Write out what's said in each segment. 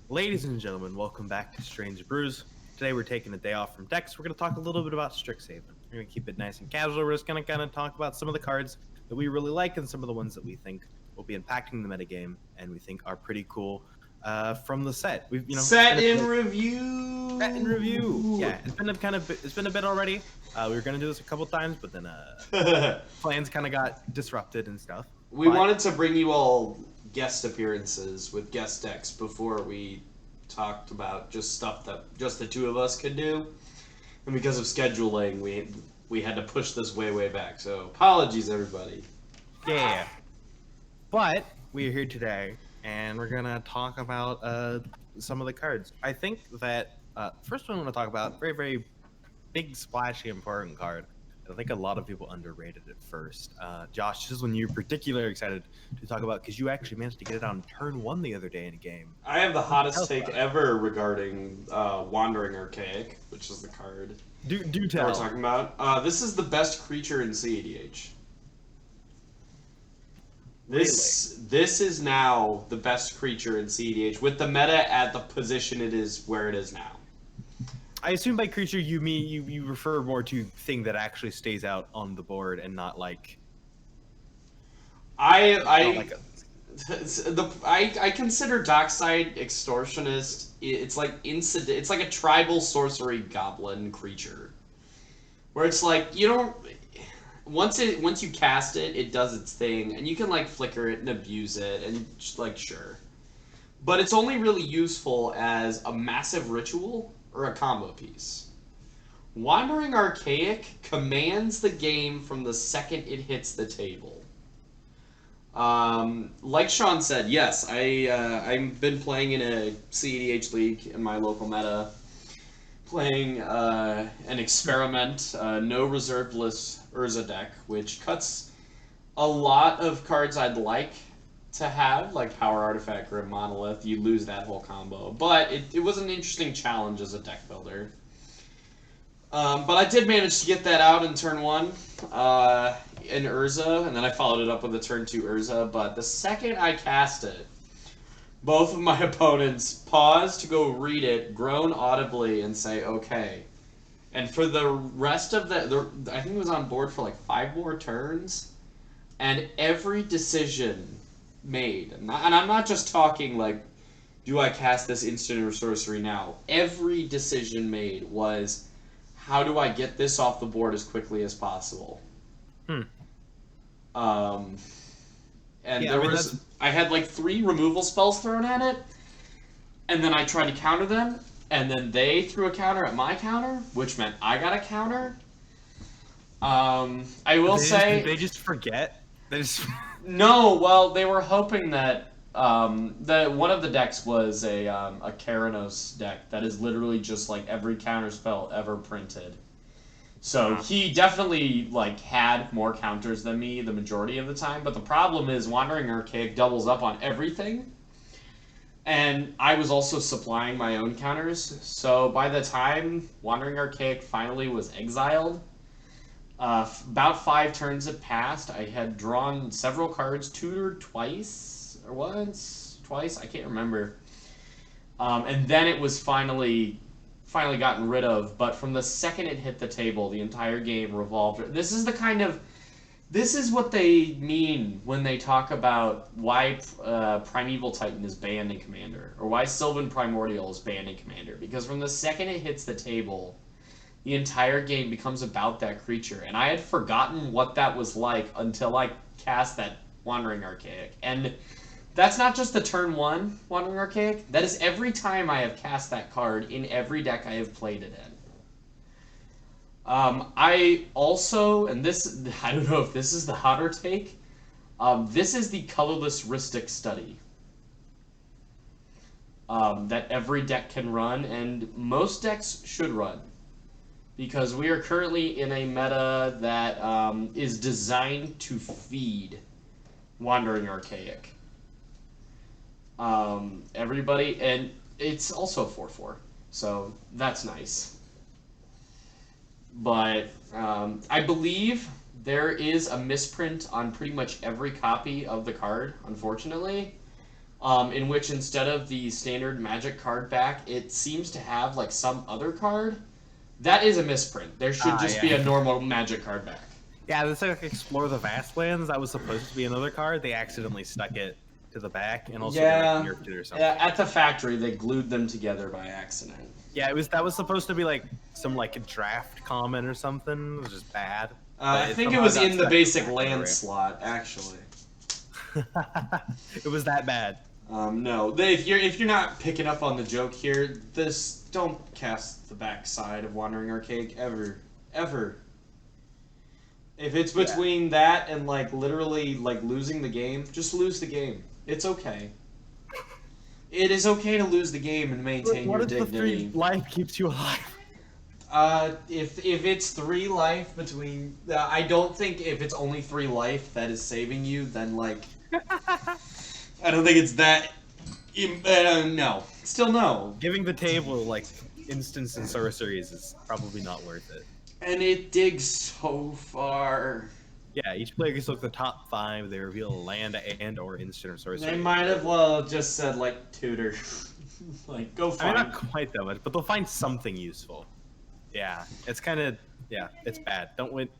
Ladies and gentlemen, welcome back to Strange Brews. Today we're taking a day off from decks. We're going to talk a little bit about Strixhaven. We're going to keep it nice and casual. We're just going to kind of talk about some of the cards that we really like and some of the ones that we think will be impacting the metagame and we think are pretty cool from the set. We've Set in review. Set in review. Yeah, it's been a bit already. We were going to do this a couple times, but then plans kind of got disrupted and stuff. We wanted to bring you all guest appearances with guest decks before we talked about just stuff that just the two of us could do, and because of scheduling, we had to push this way back. So apologies, everybody. Yeah, but we are here today, and we're gonna talk about some of the cards. I think that first one I want to talk about very big, splashy, important card. I think a lot of people underrated it first. Josh, this is one you're particularly excited to talk about because you actually managed to get it on turn 1 the other day in a game. I have the hottest take ever regarding Wandering Archaic, which is the card Do tell. we're talking about. This is the best creature in cEDH. This is now the best creature in cEDH with the meta at the position it is where it is now. I assume by creature you mean you refer more to thing that actually stays out on the board and not like I consider Dockside Extortionist. It's like It's like a tribal sorcery goblin creature, where it's like you don't once you cast it, it does its thing, and you can like flicker it and abuse it, and like sure, but it's only really useful as a massive ritual or a combo piece. Wandering Archaic commands the game from the second it hits the table. Like Sean said, yes, I've been playing in a cEDH league in my local meta, playing an experiment, no reserveless Urza deck, which cuts a lot of cards I'd like to have, like Power Artifact, Grim Monolith. You lose that whole combo, but it was an interesting challenge as a deck builder. But I did manage to get that out in turn 1 in Urza, and then I followed it up with a turn 2 Urza, but the second I cast it, both of my opponents paused to go read it, groan audibly, and say, okay. And for the rest of I think it was on board for like 5 more turns, and every decision made, and I'm not just talking like, do I cast this instant or sorcery now? Every decision made was, how do I get this off the board as quickly as possible? And yeah, I had like 3 removal spells thrown at it, and then I tried to counter them, and then they threw a counter at my counter, which meant I got a counter. I will say... Did they just forget? They just... No, well, they were hoping that one of the decks was a Keranos deck that is literally just like every counter spell ever printed. So he definitely like had more counters than me the majority of the time, but the problem is Wandering Archaic doubles up on everything, and I was also supplying my own counters, so by the time Wandering Archaic finally was exiled, about 5 turns had passed. I had drawn several cards, tutored twice, or once, twice, I can't remember. And then it was finally gotten rid of, but from the second it hit the table, the entire game revolved. This is what they mean when they talk about why Primeval Titan is banned in Commander, or why Sylvan Primordial is banned in Commander, because from the second it hits the table, the entire game becomes about that creature, and I had forgotten what that was like until I cast that Wandering Archaic. And that's not just the turn 1 Wandering Archaic, that is every time I have cast that card in every deck I have played it in. I also, and this, I don't know if this is the hotter take, this is the colorless Rhystic Study that every deck can run, and most decks should run, because we are currently in a meta that is designed to feed Wandering Archaic. Everybody, and it's also a 4/4, so that's nice. But I believe there is a misprint on pretty much every copy of the card, unfortunately. in which instead of the standard magic card back, it seems to have like some other card. That is a misprint. There should just be a normal magic card back. Yeah, this like Explore the Vastlands. That was supposed to be another card. They accidentally stuck it to the back, and also they, like, nerfed it or something. Yeah, at the factory, they glued them together by accident. Yeah, that was supposed to be like some like draft comment or something. It was just bad. I think it was in the basic land slot, actually. It was that bad. No, if you're not picking up on the joke here, don't cast the backside of Wandering Archaic ever. If it's between that and like literally like losing the game, just lose the game. It's okay. It is okay to lose the game and maintain your dignity. What if the 3 life keeps you alive? If it's 3 life between, I don't think if it's only 3 life that is saving you, then like, I don't think it's that. No, still no. Giving the table like instants and sorceries is probably not worth it. And it digs so far. Yeah, each player gets to look at the top 5. They reveal a land and or instant or sorcery. They might have well just said like tutor, like go find. I mean, not quite that much, but they'll find something useful. Yeah, it's kind of it's bad.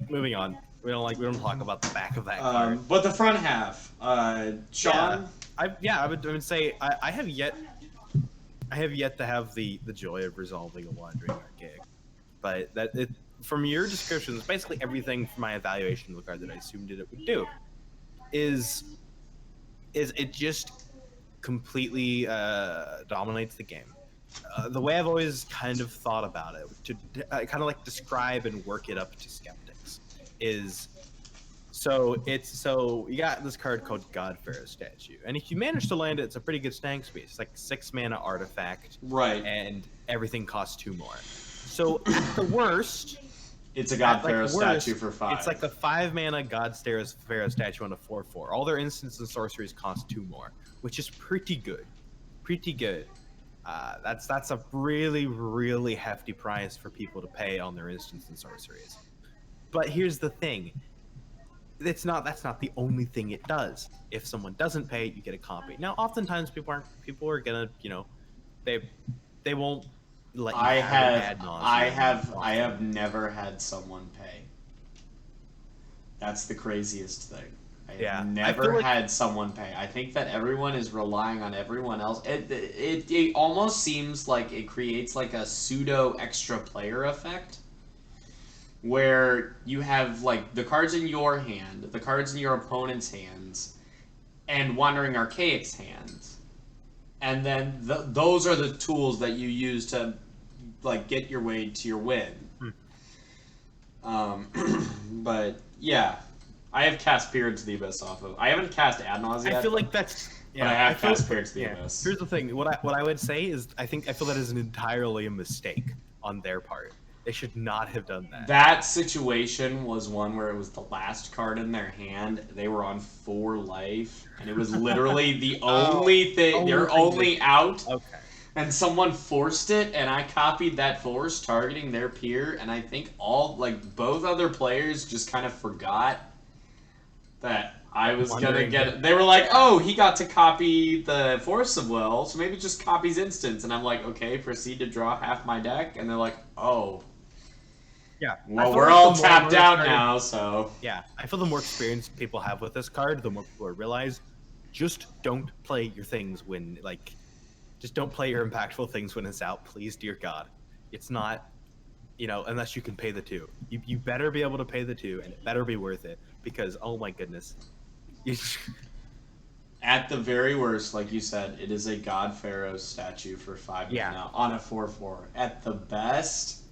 Moving on. We don't talk about the back of that card. But the front half, Sean. Yeah, I would say I have yet to have the joy of resolving a Wandering Archaic, but from your descriptions, basically everything from my evaluation of the card that I assumed it would do is it just completely dominates the game. The way I've always kind of thought about it, to kind of like describe and work it up to skeptics, is so you got this card called God Pharaoh Statue, and if you manage to land it, it's a pretty good stank space. It's like 6 mana artifact, right? And everything costs 2 more. So at the worst, it's a God Pharaoh statue for 5. It's like a 5 mana God Pharaoh statue on a 4/4. All their instants and sorceries cost 2 more, which is pretty good. Pretty good. That's a really, really hefty price for people to pay on their instants and sorceries. But here's the thing. That's not the only thing it does. If someone doesn't pay, you get a copy. Now, oftentimes people are gonna, they won't let you I have have never had someone pay. That's the craziest thing. I have never had someone pay. I think that everyone is relying on everyone else. It almost seems like it creates like a pseudo extra player effect, where you have like the cards in your hand, the cards in your opponent's hands, and Wandering Archaic's hands, and then those are the tools that you use to like get your way to your win. But yeah, I have cast Spirits of the Abyss off of. I haven't cast Ad Nauseam yet. I feel like that's. Yeah, but I have cast Spirits of the Abyss. Here's the thing. What I would say is I feel that is an entirely a mistake on their part. They should not have done that. That situation was one where it was the last card in their hand. They were on 4 life, and it was literally the only thing. They're only out. Okay. And someone forced it, and I copied that force, targeting their peer, and I think both other players just kind of forgot that I was gonna get it. They were like, oh, he got to copy the Force of Will, so maybe just copies instants. And I'm like, okay, proceed to draw half my deck. And they're like, oh. Yeah. Well, we're all tapped out now, so. Yeah, I feel the more experience people have with this card, the more people realize, just don't play your things when, just don't play your impactful things when it's out, please, dear God. It's not, unless you can pay the 2. You better be able to pay the 2, and it better be worth it, because, oh my goodness. At the very worst, like you said, it is a God Pharaoh statue for 5 mana on a 4/4. At the best,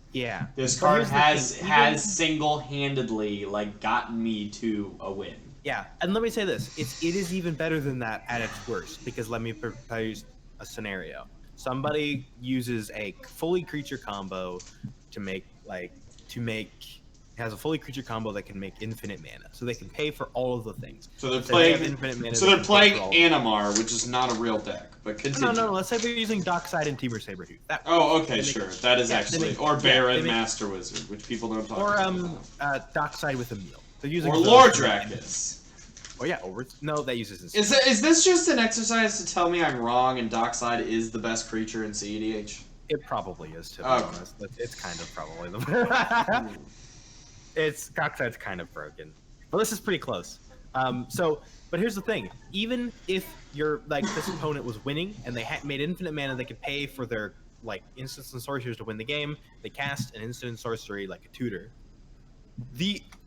this card has single-handedly gotten me to a win. Yeah, and let me say this: it is even better than that at its worst, because let me propose a scenario. Somebody uses a fully creature combo to make has a fully creature combo that can make infinite mana, so they can pay for all of the things. So they're playing infinite mana. So they're playing Animar, which is not a real deck. But continue. No. Let's say they're using Dockside and Temur Sabertooth. Okay, sure. That is actually or Baron Master Wizard, which people don't talk about. Or Dockside with Emil. They're using or Lord Drakus. Oh yeah, no, that uses Is this just an exercise to tell me I'm wrong and Dockside is the best creature in cEDH? It probably is, to be Okay. honest. It's kind of probably the. It's Cockside's kind of broken, but this is pretty close. But here's the thing: even if you're like this opponent was winning and they made infinite mana, they could pay for their like instants and sorceries to win the game. They cast an instant and sorcery like a tutor.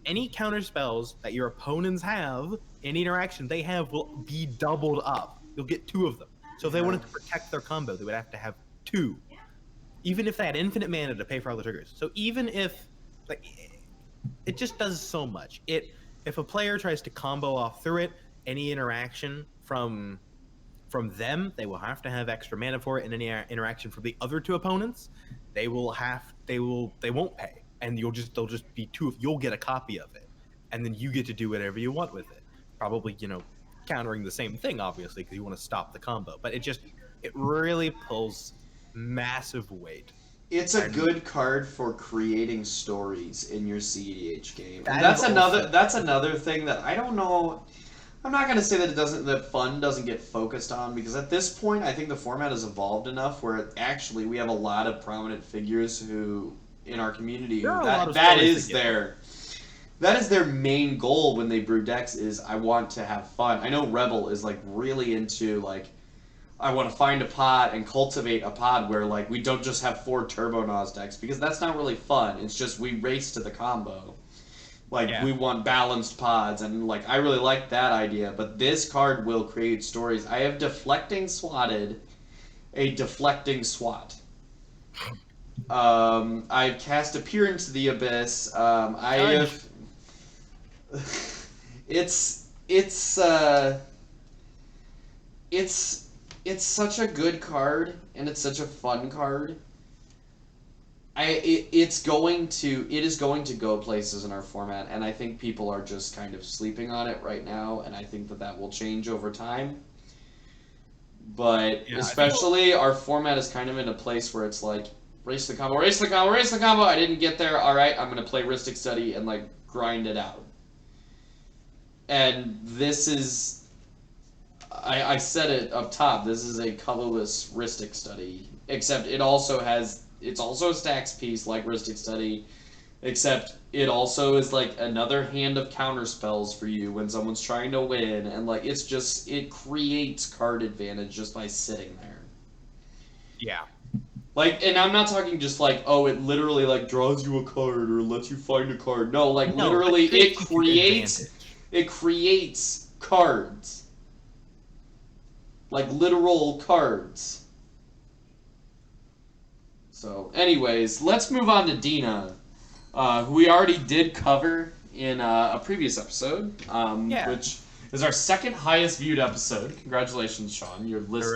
Any counter spells that your opponents have, any interaction they have will be doubled up. You'll get 2 of them. So if they wanted to protect their combo, they would have to have 2, even if they had infinite mana to pay for all the triggers. So even if like it just does so much. If a player tries to combo off through it, any interaction from them, they will have to have extra mana for it, and any interaction from the other 2 opponents, they won't pay, and they'll just be 2 you'll get a copy of it, and then you get to do whatever you want with it. Probably, countering the same thing, obviously, because you want to stop the combo. But it really pulls massive weight. It's a good card for creating stories in your cEDH game. And that's another thing that I don't know. I'm not gonna say that fun doesn't get focused on, because at this point I think the format has evolved enough where actually we have a lot of prominent figures who in our community that is their main goal when they brew decks is I want to have fun. I know Rebel is like really into like I want to find a pod and cultivate a pod where like we don't just have 4 Turbo Nos decks, because that's not really fun. It's just we race to the combo. Like we want balanced pods, and like I really like that idea. But this card will create stories. I have Deflecting Swatted, a Deflecting Swat. I've cast Appear into the Abyss. I have. It's such a good card, and it's such a fun card. It is going to go places in our format, and I think people are just kind of sleeping on it right now, and I think that will change over time. But especially our format is kind of in a place where it's like race the combo, race the combo, race the combo. I didn't get there. All right, I'm gonna play Rhystic Study and like grind it out. And this is. I said it up top. This is a colorless Rhystic Study, except it's also a stacks piece like Rhystic Study, except it also is like another hand of counter spells for you when someone's trying to win, and like it creates card advantage just by sitting there. Yeah. Like, and I'm not talking just like, oh, it literally like draws you a card or lets you find a card. No, like literally it creates cards. Like literal cards. So, anyways, let's move on to Dina, who we already did cover in a previous episode, which is our second highest viewed episode. Congratulations, Sean. Your list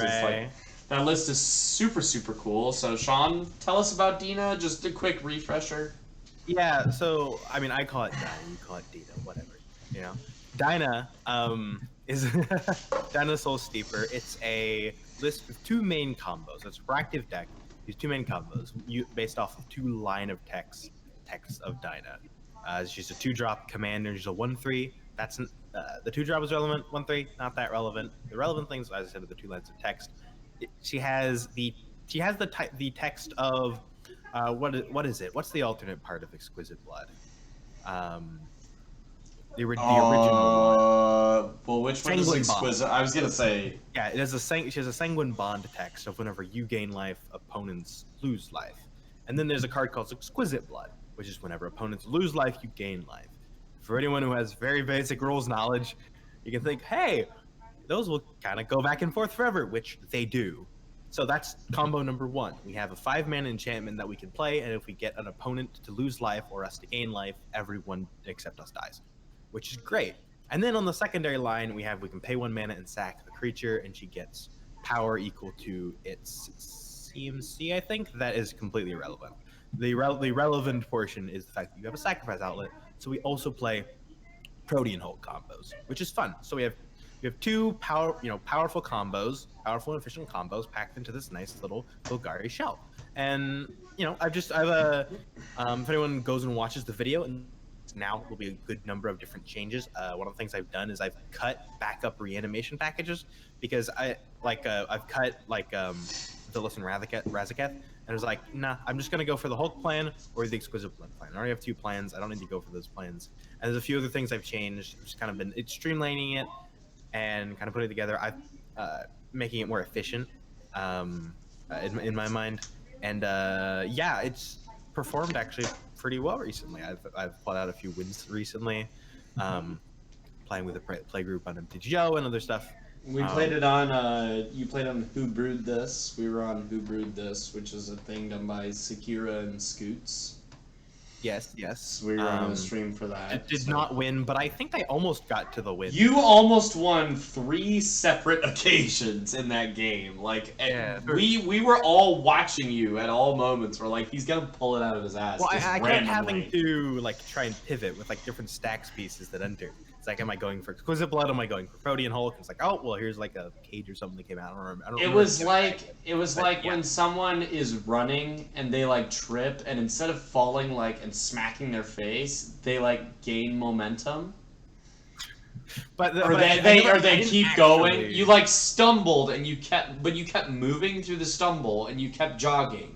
that list is super, super cool. So, Sean, tell us about Dina. Just a quick refresher. Yeah. So, I mean, I call it Dina. You call it Dina. Whatever. You know, Dina is Dina Soul Steeper. It's a list with 2 main combos. It's a proactive deck. These 2 main combos, based off of 2 line of text of Dina. She's a 2-drop commander. She's a 1/3. That's the 2-drop is relevant. 1/3 not that relevant. The relevant things, as I said, are the 2 lines of text. She has the text of what is it? What's the alternate part of Exquisite Blood? The original one. Well, which one is Exquisite? I was gonna say. Yeah, she has a Sanguine Bond text of whenever you gain life, opponents lose life. And then there's a card called Exquisite Blood, which is whenever opponents lose life, you gain life. For anyone who has very basic rules knowledge, you can think, hey, those will kind of go back and forth forever, which they do. So that's combo number 1. We have a 5-mana enchantment that we can play, and if we get an opponent to lose life or us to gain life, everyone except us dies, which is great. And then on the secondary line, we can pay 1 mana and sack the creature, and she gets power equal to its CMC, I think. That is completely irrelevant. The relevant portion is the fact that you have a sacrifice outlet, so we also play Protean Hold combos, which is fun. So we have 2 powerful combos, powerful and efficient combos packed into this nice little Golgari shell. And if anyone goes and watches the video and now will be a good number of different changes. One of the things I've done is I've cut backup reanimation packages because I've cut Villas and Razaketh, and it was like, nah, I'm just gonna go for the Hulk plan or the Exquisite Blood plan. I already have 2 plans. I don't need to go for those plans. And there's a few other things I've changed. I've just kind of been streamlining it and kind of putting it together. I've making it more efficient in my mind, and yeah, it's performed actually pretty well recently. I've pulled out a few wins recently, playing with a play group on MTGO and other stuff. We played it on. You played on Who Brewed This. We were on Who Brewed This, which is a thing done by Sakura and Scoots. Yes. So we were on a stream for that. Did not win, but I think I almost got to the win. You almost won 3 separate occasions in that game. Like, yeah, we were all watching you at all moments. We're like, he's gonna pull it out of his ass. Well, I kept randomly. having to like try and pivot with like different stacks pieces that enter. It's like, am I going for Exquisite Blood? Am I going for Protean Hulk? It's like, oh, well, here's like a cage or something that came out. I don't remember. It was like when someone is running and they like trip, and instead of falling like and smacking their face, they like gain momentum. Or they keep going. You like stumbled and you kept moving through the stumble and you kept jogging.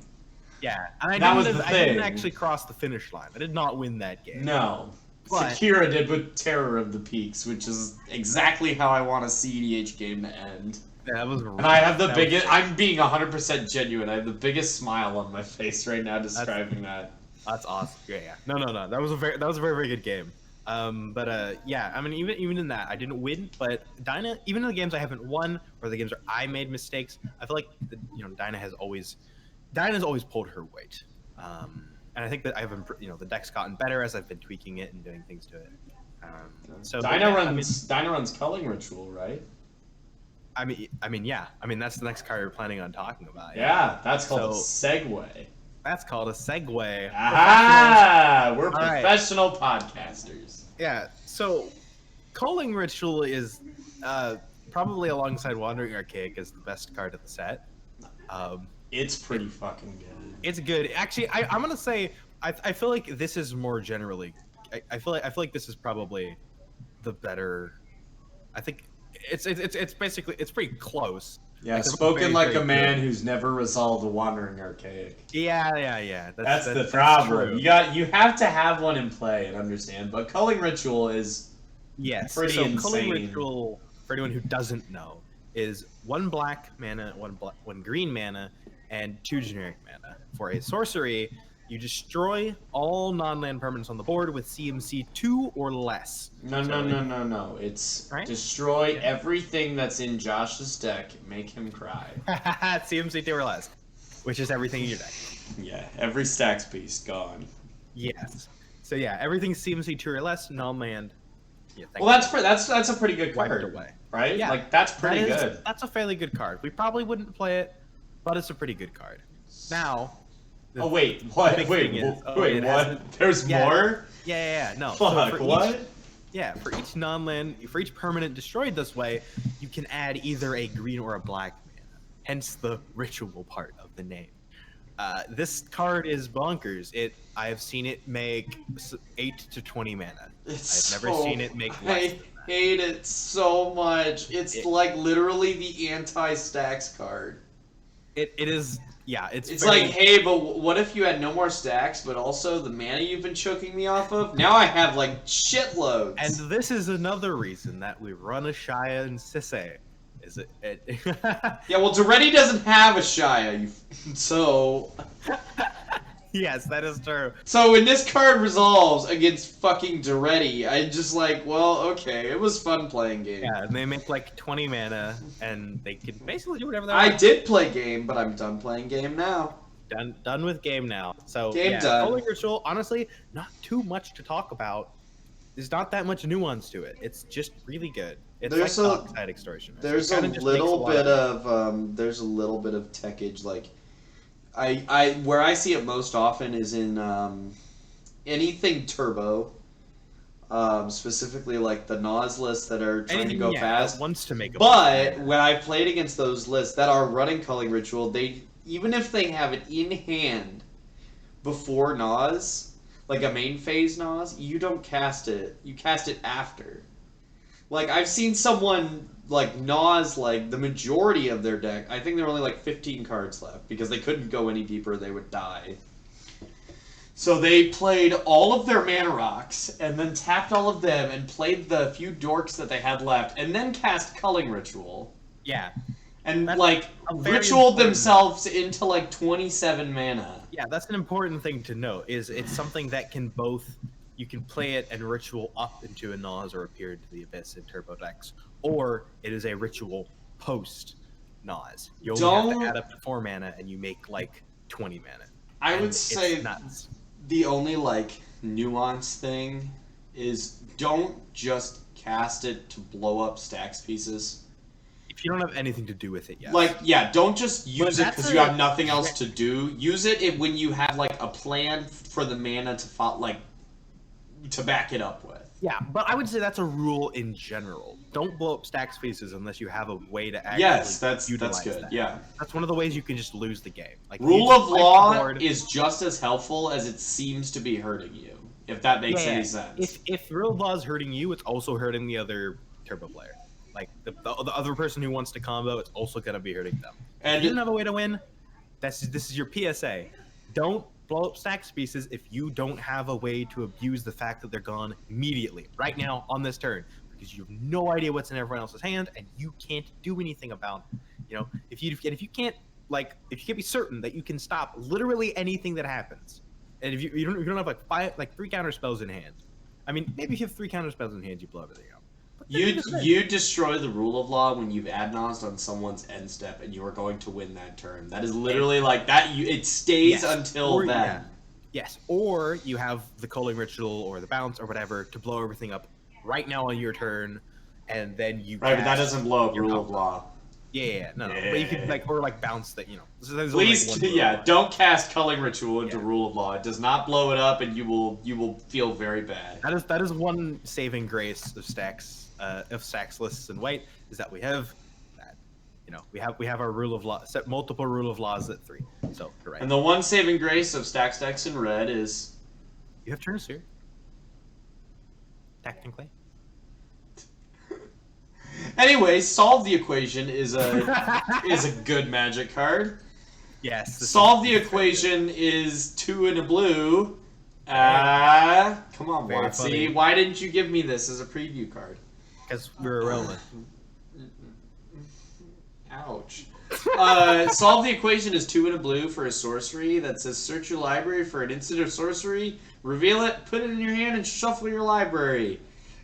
Yeah, and I didn't actually cross the finish line. I did not win that game. No. But Sakura did with Terror of the Peaks, which is exactly how I want a cEDH game to end. Yeah, that was. And I have the biggest. I'm being 100% genuine. I have the biggest smile on my face right now describing that. That's awesome. Yeah. No. That was a very good game. Yeah. I mean, even in that, I didn't win. But Dinah, even in the games I haven't won, or the games where I made mistakes, I feel like Dinah has always pulled her weight. And I think that the deck's gotten better as I've been tweaking it and doing things to it. So Dinah runs Culling Ritual, right? I mean, yeah. I mean, that's the next card we're planning on talking about. Yeah, that's called a segue. That's called a segue. Aha! We're professional podcasters. Yeah. So, Culling Ritual is probably alongside Wandering Archaic is the best card of the set. It's pretty fucking good. It's good. Actually, I'm gonna say I feel like this is more generally. I feel like this is probably the better. I think it's basically it's pretty close. Yeah, spoken like a man who's never resolved a Wandering Archaic. Yeah. That's the problem. You have to have one in play and understand. But Culling Ritual is pretty insane. Culling Ritual, for anyone who doesn't know, is 1 black mana, 1 green mana, and 2 generic mana. For a sorcery, you destroy all non-land permanents on the board with CMC 2 or less. No. It's destroy everything that's in Josh's deck, make him cry. CMC 2 or less, which is everything in your deck. Yeah, every stacks piece gone. Yes. So yeah, everything CMC 2 or less, non-land. Yeah, well, that's a pretty good card, away. Right? Yeah, like that's pretty good. That's a fairly good card. We probably wouldn't play it, but it's a pretty good card. Now. Oh wait, what? Wait, what? There's more? Yeah. No. Fuck, what? For each permanent destroyed this way, you can add either a green or a black mana. Hence the ritual part of the name. This card is bonkers. I have seen it make 8 to 20 mana. I've never seen it make less than that. I hate it so much. It's like literally the anti-stacks card. It is. Yeah, it's like, hey, but what if you had no more stacks, but also the mana you've been choking me off of? Now I have, like, shitloads. And this is another reason that we run a Shia and Sisay. Is it? Yeah, well, Duretti doesn't have a Shia, so... Yes, that is true. So when this card resolves against fucking Duretti, I just like, well, okay, it was fun playing game. Yeah, and they make like 20 mana, and they can basically do whatever they want. I did play game, but I'm done playing game now. Done with game now. So game done. Culling Ritual, honestly, not too much to talk about. There's not that much nuance to it. It's just really good. It's there's like Oxide Extortion. There's a little bit of there's a little bit of techage like. Where I see it most often is in anything turbo, specifically like the Nas lists that are trying to go fast. Wants to make but when I played against those lists that are running Culling Ritual, even if they have it in hand before Nas, like a main phase Nas, you don't cast it. You cast it after. Like, I've seen someone, like, Nas, like, the majority of their deck, I think there were only, like, 15 cards left, because they couldn't go any deeper, they would die. So they played all of their mana rocks, and then tapped all of them, and played the few dorks that they had left, and then cast Culling Ritual. Yeah. And, That's like, ritualed themselves into, like, 27 mana. Yeah, that's an important thing to note, is it's something that can both... You can play it and ritual up into a Nas or appear into the Abyss in Turbo decks, or it is a ritual post Nas. You only have to add up to 4 mana, and you make like 20 mana. I would say nuts. The only like nuance thing is don't just cast it to blow up stacks pieces. If you don't have anything to do with it yet. Like, yeah, don't just use it because you have nothing else to do. Use it when you have like a plan for the mana to back it up with. Yeah, but I would say that's a rule in general. Don't blow up stack spaces unless you have a way to actually utilize good. that. Yeah, that's one of the ways you can just lose the game. Like, rule of law is just as helpful as it seems to be hurting you. If that makes any sense. If rule of law is hurting you, it's also hurting the other turbo player. Like the other person who wants to combo, it's also gonna be hurting them. And if you don't have a way to win, this is your PSA. Don't blow up stack pieces if you don't have a way to abuse the fact that they're gone immediately, right now, on this turn, because you have no idea what's in everyone else's hand, and you can't do anything about, if you can't be certain that you can stop literally anything that happens, and if you don't have 3 counter spells in hand. I mean, maybe if you have 3 counter spells in hand, you blow everything up. You destroy the rule of law when you've ad-nosed on someone's end step and you are going to win that turn. That is literally like that. It stays until then. Yeah. Yes, or you have the Culling Ritual or the Bounce or whatever to blow everything up right now on your turn, and then you. Right, but that doesn't blow up rule of law. Yeah, no. But you can bounce that. Please, don't cast Culling Ritual into rule of law. It does not blow it up, and you will feel very bad. That is one saving grace of stacks lists in white, is that we have that. We have our rule of law, set multiple rule of laws at 3. So you're right. And the one saving grace of stacks decks in red is you have turn sphere. Technically. Anyway, Solve the Equation is a good Magic card. Yes. Solve the Equation is 2 and a blue. Come on, Watsy. Why didn't you give me this as a preview card? Because we're irrelevant. Ouch. Solve the Equation is 2 and a blue for a sorcery that says search your library for an instant of sorcery, reveal it, put it in your hand, and shuffle your library.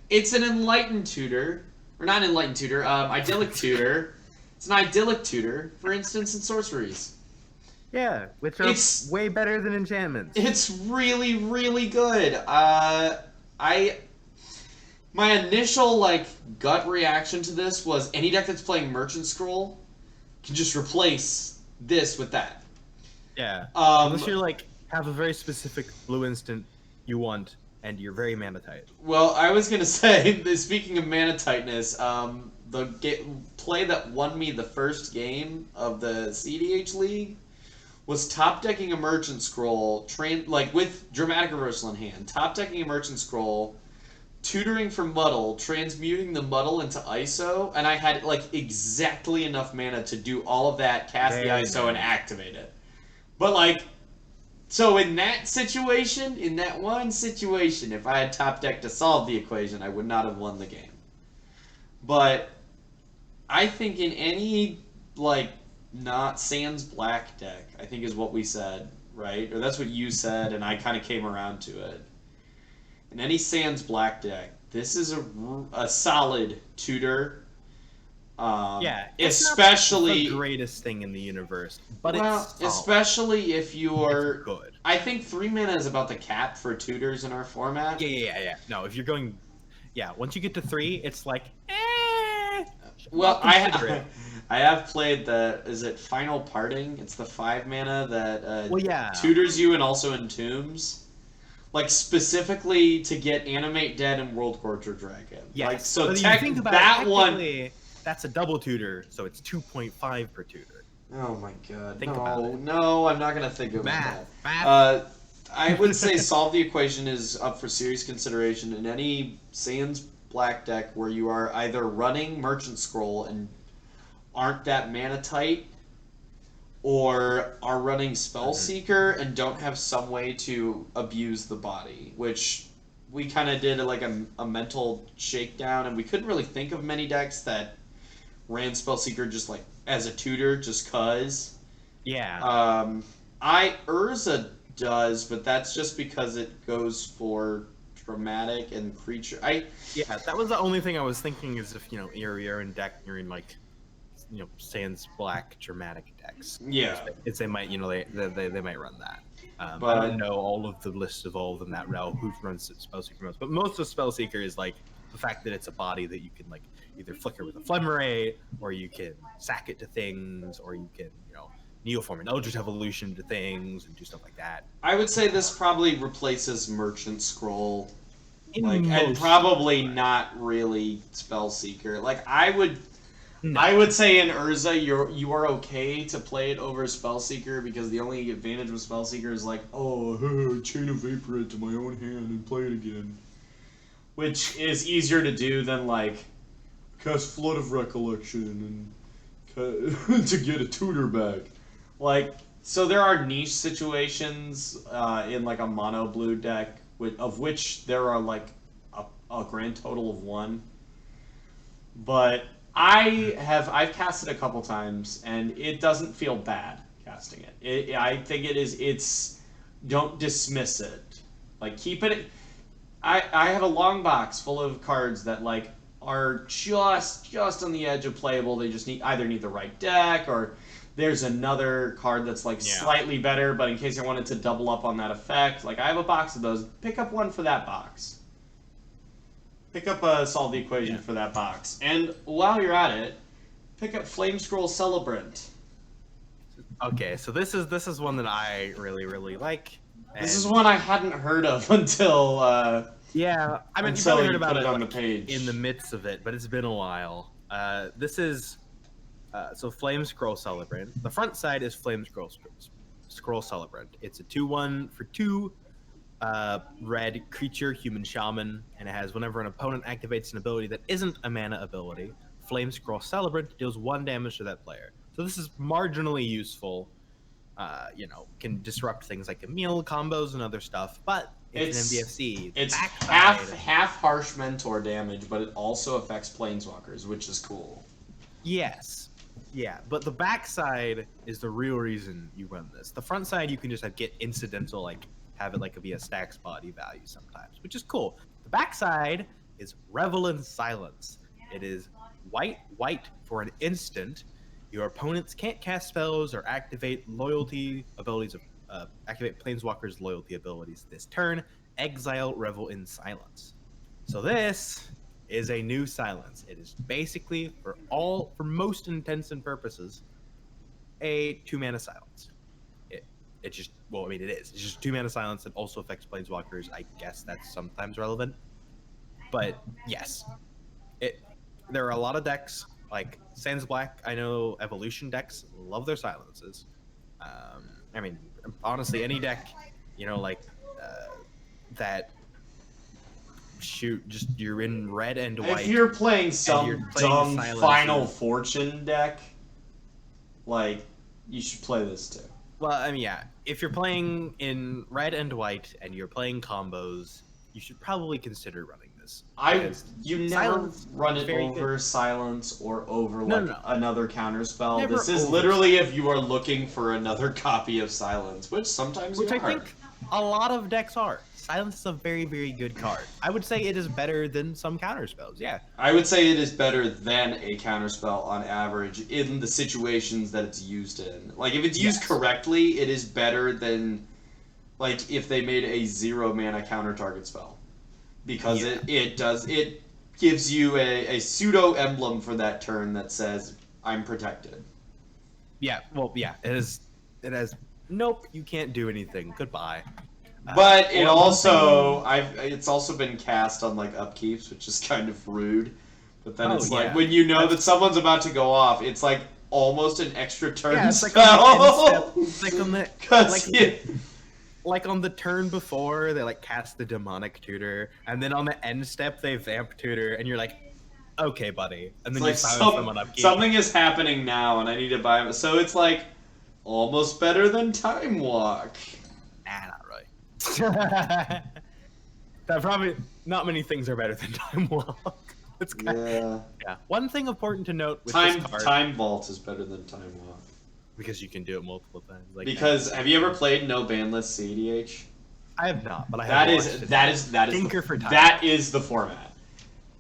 It's an Enlightened Tutor. Or not Enlightened Tutor, Idyllic Tutor. It's an Idyllic Tutor for instants and sorceries. Yeah, which are way better than enchantments. It's really, really good. My initial gut reaction to this was any deck that's playing Merchant Scroll can just replace this with that. Yeah. Unless you have a very specific blue instant you want, and you're very mana tight. Well, I was gonna say, speaking of mana tightness, the play that won me the first game of the cEDH League was top decking a Merchant Scroll, with Dramatic Reversal in hand. Top decking a Merchant Scroll, tutoring for Muddle, transmuting the Muddle into ISO, and I had exactly enough mana to do all of that, cast the ISO, and activate it. But so in that one situation, if I had top deck to solve the equation, I would not have won the game. But I think in any not Sans Black deck, I think is what we said, right? Or that's what you said, and I kind of came around to it. In any Sans Black deck, this is a solid tutor. It's especially not the greatest thing in the universe, but it's solid. Especially if you're good. I think 3 mana is about the cap for tutors in our format. Yeah. No, if you're going, once you get to 3, it's Well, I have played is it Final Parting? It's the 5 mana that tutors you and also entombs. Specifically to get Animate Dead and World Torture Dragon. Yeah. So you think about that one. That's a double tutor, so it's 2.5 per tutor. Oh my god. Think about it. No, I'm not gonna think about that. Math. I would say Solve the Equation is up for serious consideration in any Sans Black deck where you are either running Merchant Scroll and aren't that mana tight, or are running Spellseeker and don't have some way to abuse the body, which we kind of did like a mental shakedown, and we couldn't really think of many decks that ran Spellseeker just like as a tutor, just cause. Yeah. Urza does, but that's just because it goes for dramatic and creature. Yeah, that was the only thing I was thinking is if, you're in deck, you're in like, Sans Black dramatic decks. Yeah. It's they might, they might run that. But I don't know all of the lists evolved in that realm, who runs Spellseeker most, but most of Spellseeker is like the fact that it's a body that you can like either flicker with a Flemmeray, or you can sack it to things, or you can, Neoform and Eldritch Evolution to things and do stuff like that. I would say this probably replaces Merchant Scroll, and probably not really Spellseeker. Like I would say in Urza, you are okay to play it over Spellseeker because the only advantage with Spellseeker is like, chain of Vapor into my own hand and play it again, which is easier to do than like cast Flood of Recollection and to get a tutor back. Like, so there are niche situations in like a mono blue deck, of which there are like a grand total of 1. But I've cast it a couple times and it doesn't feel bad casting it. I think it's don't dismiss it. Like keep it. I have a long box full of cards that like are just on the edge of playable. They just either need the right deck, or there's another card that's like slightly better, but in case I wanted to double up on that effect, like I have a box of those. Pick up one for that box. Pick up a Solve the Equation for that box. And while you're at it, pick up Flame Scroll Celebrant. Okay, so this is one that I really, really like. This is one I hadn't heard of until yeah, I mean, you until probably you heard about put it on the like, page. in the midst of it, but it's been a while. This is so Flame Scroll Celebrant. The front side is Flame Scroll Celebrant. It's a 2/1 for 2 red creature, human shaman, and it has whenever an opponent activates an ability that isn't a mana ability, Flame Scroll Celebrant deals 1 damage to that player. So this is marginally useful. Can disrupt things like Emil combos and other stuff, but it's an MDFC. It's half harsh mentor damage, but it also affects planeswalkers, which is cool. Yes. Yeah, but the backside is the real reason you run this. The front side you can just get incidental, like have it like be a stacks body value sometimes, which is cool. The backside is Revel in Silence. It is white for an instant. Your opponents can't cast spells or activate loyalty abilities of activate Planeswalker's loyalty abilities this turn. Exile Revel in Silence. So this is a new silence. It is basically for most intents and purposes a 2-mana silence. It just it is. It's just 2-mana silence that also affects Planeswalkers. I guess that's sometimes relevant, but yes, there are a lot of decks. Like Sans Black, I know Evolution decks love their silences. I mean, honestly, any deck, that you're in red and white. If you're playing some dumb Final Fortune deck, like, you should play this too. Well, I mean, yeah. If you're playing in red and white and you're playing combos, you should probably consider running this. You never run it over Silence or over another counterspell. Never this is literally if you are looking for another copy of Silence, which sometimes you are. I think a lot of decks are. Silence is a very, very good card. I would say it is better than some counterspells, yeah. I would say it is better than a counterspell on average in the situations that it's used in. Like, if it's used correctly, it is better than, like, if they made a 0-mana counter-target spell. Because it gives you a pseudo-emblem for that turn that says, I'm protected. Yeah, well, yeah, it has, nope, you can't do anything, goodbye. But it's also been cast on like upkeeps, which is kind of rude. But then like when you know that someone's about to go off, it's like almost an extra turn spell. like on the turn before, they like cast the demonic tutor, and then on the end step they vamp tutor, and you're like, okay, buddy, and It's then you like silence them on upkeep. something is happening now, and I need to buy it. So it's like almost better than Time Walk. Nah, not really. That probably not many things are better than Time Walk. It's kind yeah. One thing important to note with this card, Time Vault is better than Time Walk because you can do it multiple times. Like because have you ever played No Banless cEDH? I have not, but I have. That is the format.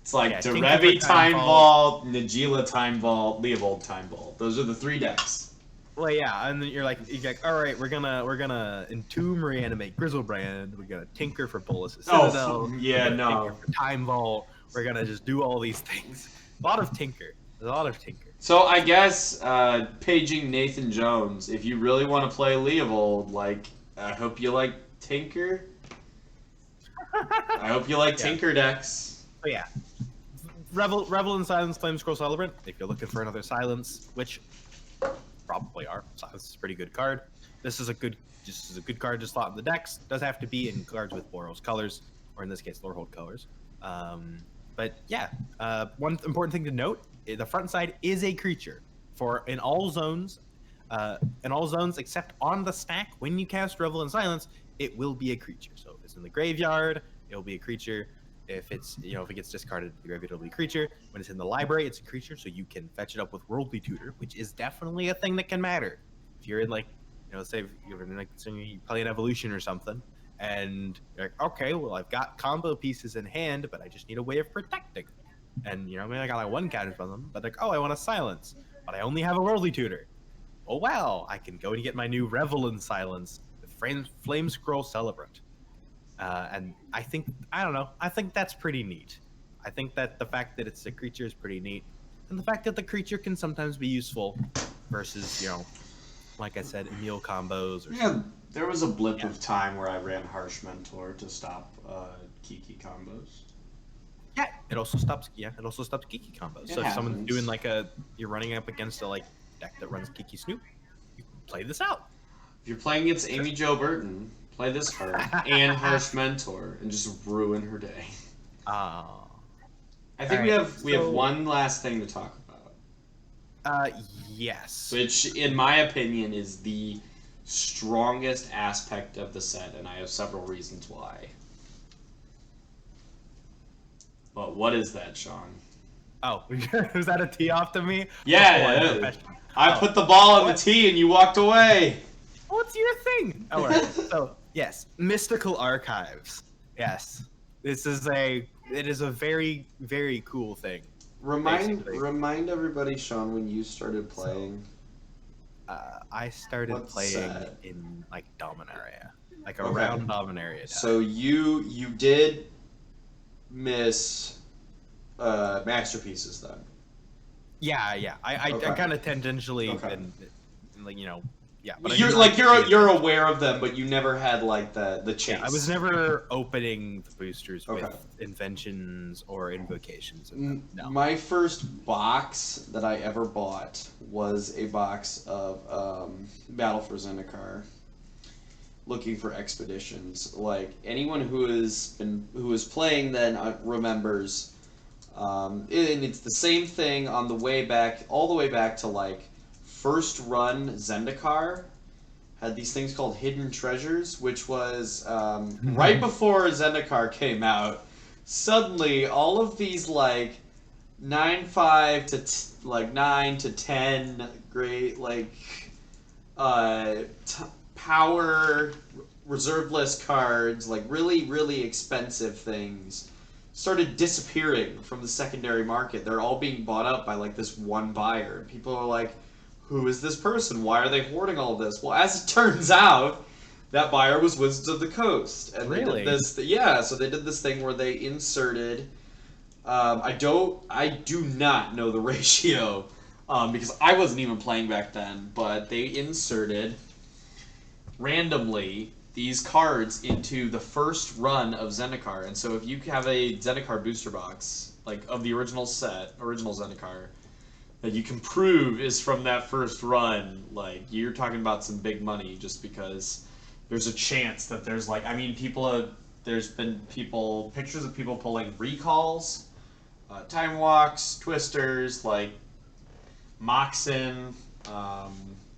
It's like Derevi Time Vault, Najila Time Vault, Leovold Time Vault. Those are the 3 decks. Well, yeah, and then you're like, all right, we're gonna entomb, reanimate Grizzlebrand. We're gonna tinker for Bolas' Citadel. Yeah, no. Tinker for Time Vault. We're gonna just do all these things. A lot of tinker. There's a lot of tinker. So I guess paging Nathan Jones. If you really want to play Leovold, like I hope you like Tinker. I hope you like Tinker decks. But yeah, Revel in Silence, Flamescroll Celebrant. If you're looking for another Silence, which probably are. Silence is a pretty good card. This is a good card to slot in the decks. Does have to be in cards with Boros colors, or in this case, Lorehold colors. But yeah, one important thing to note: the front side is a creature in all zones except on the stack. When you cast Revel in Silence, it will be a creature. So if it's in the graveyard, it will be a creature. If it's, if it gets discarded, the graveyard will be a creature. When it's in the library, it's a creature, so you can fetch it up with Worldly Tutor, which is definitely a thing that can matter. If you're in say you're in you play an evolution or something, and you're like, okay, well I've got combo pieces in hand, but I just need a way of protecting. And maybe I got like 1 counter from them, but like, oh, I want to silence, but I only have a Worldly Tutor. Oh well, I can go and get my new Revel in Silence, the Flamescroll Celebrant. And I think that's pretty neat. I think that the fact that it's a creature is pretty neat. And the fact that the creature can sometimes be useful versus, like I said, Emil combos. Or there was a blip of time where I ran Harsh Mentor to stop Kiki combos. Yeah, it also stops Kiki combos. So if someone's doing you're running up against a deck that runs Kiki Snoop, you can play this out. If you're playing against Amy Jo Burton, play this card and Harsh Mentor and just ruin her day. I think we have one last thing to talk about. Yes. Which, in my opinion, is the strongest aspect of the set, and I have several reasons why. But what is that, Sean? Oh, was that a tee off to me? Yeah, I put the ball on the tee and you walked away. What's your thing? All right. So, yes, Mystical Archives. Yes. It is a very, very cool thing. Remind everybody, Sean, when you started playing. I started playing in Dominaria. Around Dominaria time. So you did miss masterpieces then. Yeah. I kind of tangentially been yeah. But you're aware of them, but you never had the chase. Yeah, I was never opening the boosters with inventions or invocations. No. My first box that I ever bought was a box of Battle for Zendikar. Looking for expeditions. Anyone who is playing then remembers, and it's the same thing on the way back, all the way back to first run Zendikar had these things called hidden treasures, which was right before Zendikar came out. Suddenly, all of these 9/5 to 9 to 10 great power reserve list cards, really, really expensive things, started disappearing from the secondary market. They're all being bought up by this one buyer. And people are like, who is this person? Why are they hoarding all this? Well, as it turns out, that buyer was Wizards of the Coast. And they did this, so they did this thing where they inserted, I do not know the ratio, because I wasn't even playing back then, but they inserted randomly these cards into the first run of Zendikar. And so if you have a Zendikar booster box, of the original Zendikar, that you can prove is from that first run, you're talking about some big money just because there's a chance that there's like, I mean, there's been pictures of people pulling recalls, time walks, twisters, like Moxen.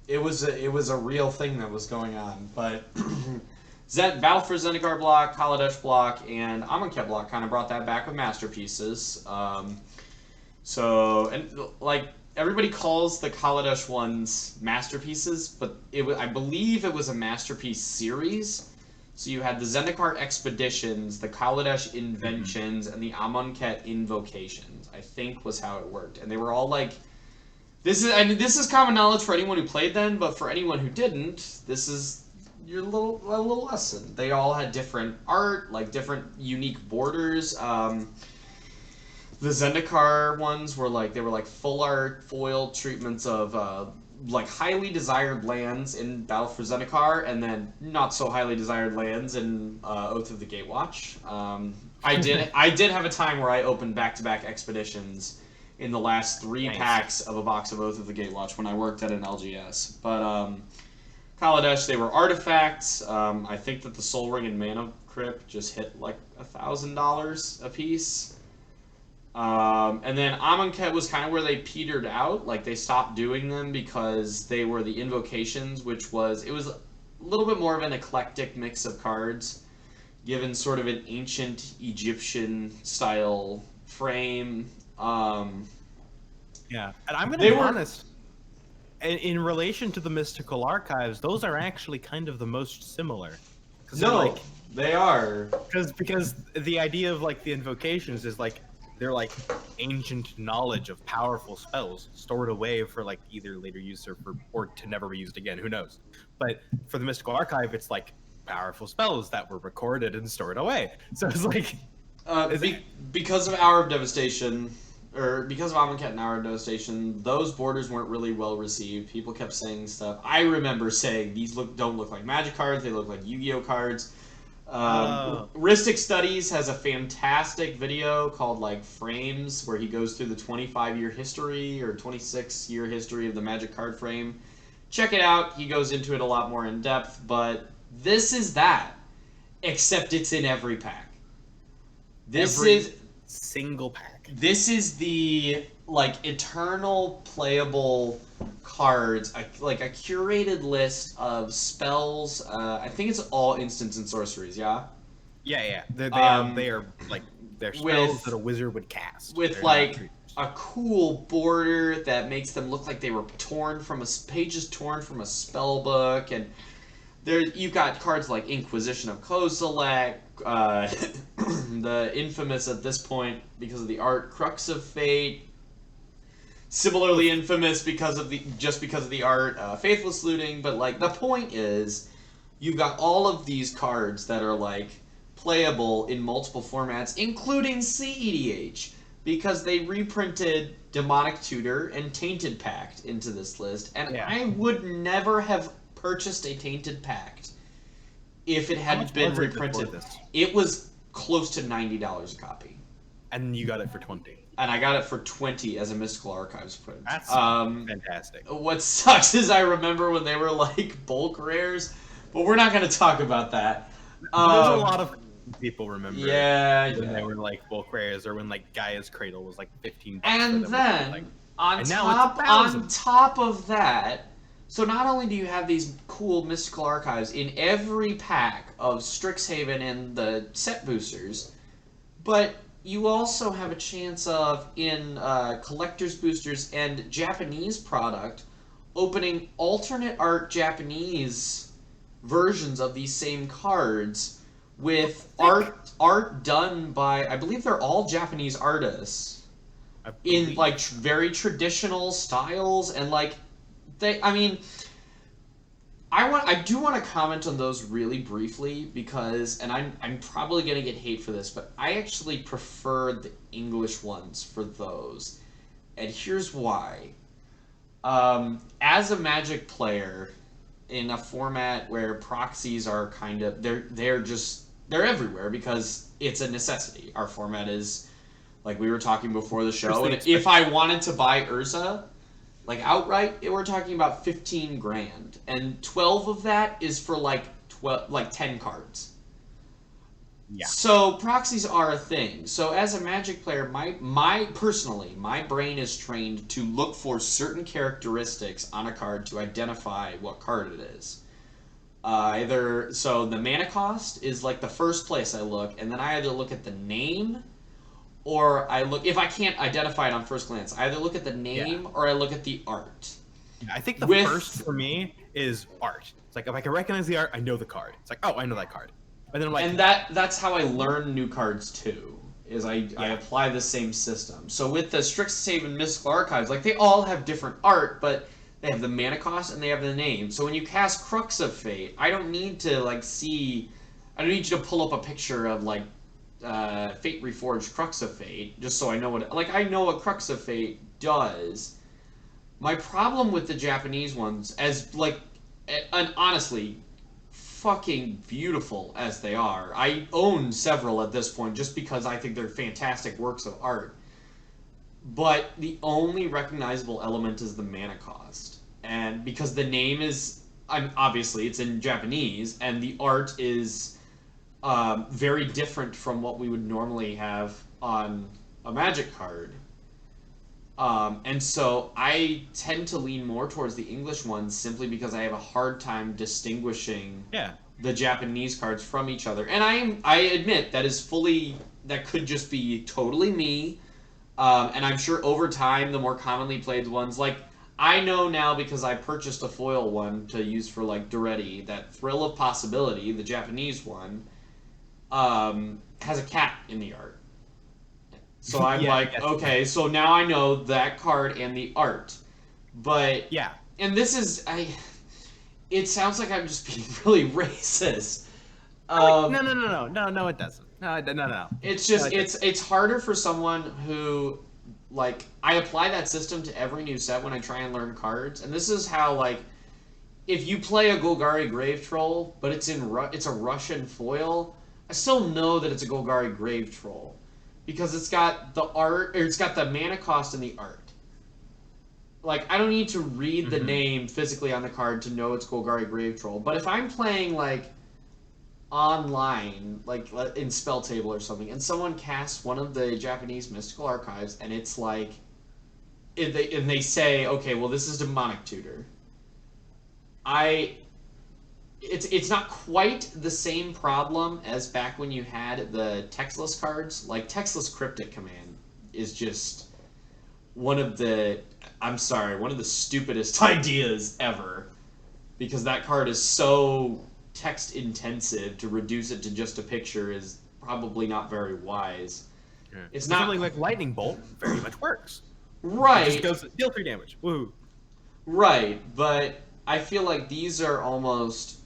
It was a real thing that was going on, but Battle for Zendikar block, Kaladesh block, and Amonkhet block kind of brought that back with masterpieces. So and like everybody calls the Kaladesh ones masterpieces, but I believe it was a masterpiece series. So you had the Zendikar Expeditions, the Kaladesh Inventions, and the Amonkhet Invocations, I think was how it worked. And they were all like, this is common knowledge for anyone who played them, but for anyone who didn't, this is your little lesson. They all had different art, like different unique borders. The Zendikar ones were like, they were like full art foil treatments of like highly desired lands in Battle for Zendikar, and then not so highly desired lands in Oath of the Gatewatch. I did have a time where I opened back-to-back expeditions in the last 3 packs of a box of Oath of the Gatewatch when I worked at an LGS. But Kaladesh, they were artifacts. I think that the Soul Ring and Mana Crypt just hit like $1,000 a piece. And then Amonkhet was kind of where they petered out. Like, they stopped doing them because they were the invocations, it was a little bit more of an eclectic mix of cards, given sort of an ancient Egyptian style frame. Yeah, and I'm going to be honest. In relation to the Mystical Archives, those are actually kind of the most similar. No, they are. Because the idea of like the invocations is like, they're like ancient knowledge of powerful spells stored away for like either later use or to never be used again. Who knows? But for the Mystical Archive, it's like powerful spells that were recorded and stored away. So it's like because of Hour of Devastation, or because of Amonkhet and Hour of Devastation, those borders weren't really well received. People kept saying stuff. I remember saying these don't look like Magic cards. They look like Yu-Gi-Oh cards. Ristic Studies has a fantastic video called like Frames, where he goes through the 25-year history or 26-year history of the Magic card frame. Check it out. He goes into it a lot more in depth, but this is that, except it's in every pack. Every single pack. This is the like eternal playable cards, like a curated list of spells. I think it's all instants and sorceries. Yeah. Yeah. They are like they're spells that a wizard would cast with like a cool border that makes them look like they were pages torn from a spell book, and you've got cards like Inquisition of Kozilek, the infamous at this point because of the art Crux of Fate, similarly infamous because of the art Faithless Looting. But like the point is, you've got all of these cards that are like playable in multiple formats, including cEDH, because they reprinted Demonic Tutor and Tainted Pact into this list, and I would never have purchased a Tainted Pact if it hadn't been reprinted. It was close to $90 a copy. And you got it for 20. And I got it for 20 as a Mystical Archives print. That's fantastic. What sucks is I remember when they were like bulk rares, but we're not going to talk about that. There's a lot of people remember when they were like bulk rares, or when like Gaia's Cradle was like $15. And then on top of that, so not only do you have these cool Mystical Archives in every pack of Strixhaven and the set boosters, but you also have a chance of, in collector's boosters and Japanese product, opening alternate art Japanese versions of these same cards with art done by, I believe they're all Japanese artists, in like very traditional styles, and like I do want to comment on those really briefly because, and I'm probably going to get hate for this, but I actually prefer the English ones for those. And here's why. As a Magic player, in a format where proxies are kind of, they're everywhere because it's a necessity. Our format is, like we were talking before the show, and if I wanted to buy Urza, like outright, we're talking about $15,000, and 12 of that is for like 10 cards. Yeah. So proxies are a thing. So as a Magic player, personally, my brain is trained to look for certain characteristics on a card to identify what card it is. So the mana cost is like the first place I look, and then I either look at the name, or I look, if I can't identify it on first glance, I either look at the name or I look at the art. I think the first for me is art. It's like if I can recognize the art, I know the card. It's like, oh, I know that card. And then I'm like, and that's how I learn new cards too. Is I apply the same system. So with the Strixhaven Mystical Archives, like they all have different art, but they have the mana cost and they have the name. So when you cast Crux of Fate, I don't need to I don't need you to pull up a picture of Fate Reforged Crux of Fate just so I know I know what Crux of Fate does. My problem with the Japanese ones, and honestly, fucking beautiful as they are. I own several at this point just because I think they're fantastic works of art. But the only recognizable element is the mana cost. And because the name is, obviously, it's in Japanese, and the art is very different from what we would normally have on a Magic card. And so I tend to lean more towards the English ones simply because I have a hard time distinguishing the Japanese cards from each other. And I admit that could just be totally me. And I'm sure over time, the more commonly played ones, I know now because I purchased a foil one to use for Duretti, that Thrill of Possibility, the Japanese one, has a cat in the art. So I'm okay, so now I know that card and the art. But and this is it sounds like I'm just being really racist. No, it doesn't. No. It's just it's harder for someone who I apply that system to every new set when I try and learn cards, and this is how if you play a Golgari Grave Troll, but it's a Russian foil, I still know that it's a Golgari Grave Troll. Because it's got the art, or it's got the mana cost and the art. I don't need to read the name physically on the card to know it's Golgari Grave Troll. But if I'm playing, online, in Spell Table or something, and someone casts one of the Japanese Mystical Archives, and it's and they say, okay, well, this is Demonic Tutor. It's not quite the same problem as back when you had the textless cards. Textless Cryptic Command is just one of the stupidest ideas ever. Because that card is so text intensive, to reduce it to just a picture is probably not very wise. Yeah. It's not something like Lightning Bolt very much works. Right. It just goes deal 3 damage. Woo. Right, but I feel like these are almost...